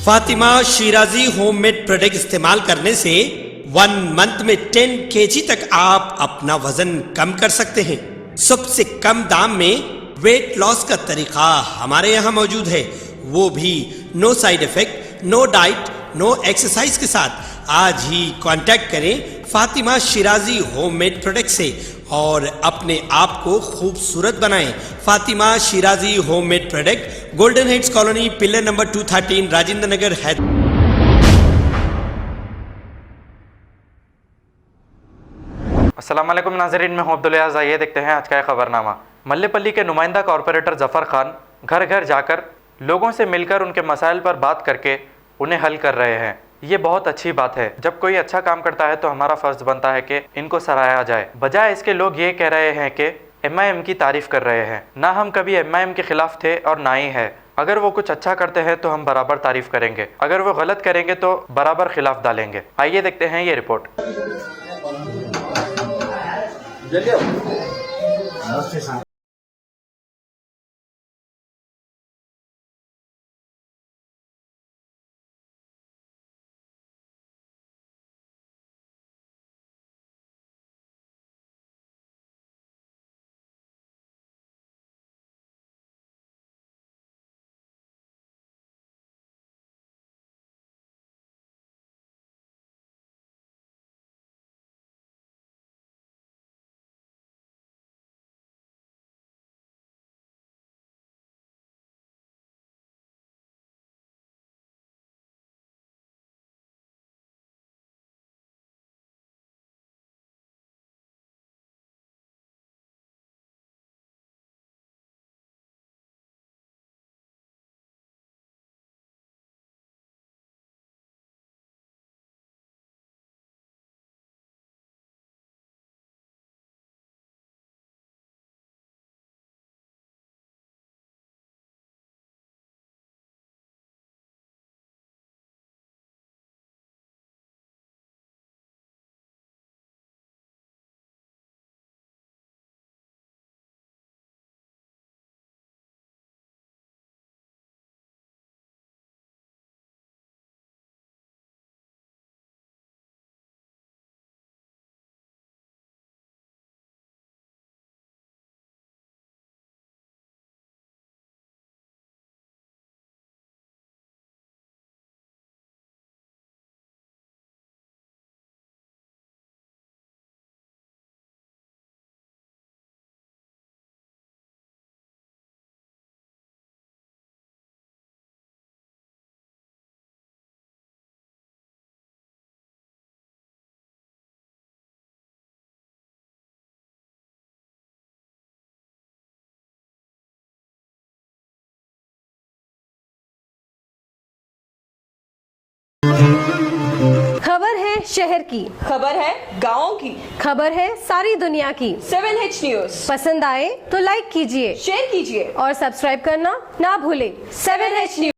Fatima Shirazi homemade product इस्तेमाल करने से 1 मंथ में 10 kg तक आप अपना वजन कम कर सकते हैं। सबसे कम दाम में वेट लॉस का तरीका हमारे यहाँ मौजूद है, वो भी no side effect, no diet, no exercise के साथ। आज ही कांटेक्ट करें फातिमा शिराजी होममेड प्रोडक्ट से और अपने आप को खूबसूरत बनाएं। Fatima Shirazi homemade product, golden heads colony, pillar number 213, Rajendra Nagar, Hyderabad. अस्सलाम वालेकुम नाज़रीन, मैं हूं अब्दुल अयाज़। आइए देखते हैं आज का खबरनामा। मल्लेपल्ली के नुमाइंदा कॉरपोरेटर जफ़र खान घर घर जाकर लोगों से मिलकर उनके मसाइल पर बात करके उन्हें हल कर रहे हैं। ये बहुत अच्छी बात है। जब कोई अच्छा काम करता है तो हमारा फ़र्ज़ बनता है कि इनको सराहा जाए। बजाय इसके लोग ये कह रहे हैं कि MIM की तारीफ़ कर रहे हैं। ना हम कभी MIM के ख़िलाफ़ थे और ना ही है। अगर वो कुछ अच्छा करते हैं तो हम बराबर तारीफ़ करेंगे, अगर वो गलत करेंगे तो बराबर खिलाफ डालेंगे। आइए देखते हैं ये रिपोर्ट। खबर है शहर की, खबर है गाँव की, खबर है सारी दुनिया की। 7H न्यूज पसंद आए तो लाइक कीजिए, शेयर कीजिए और सब्सक्राइब करना ना भूलें। 7H news.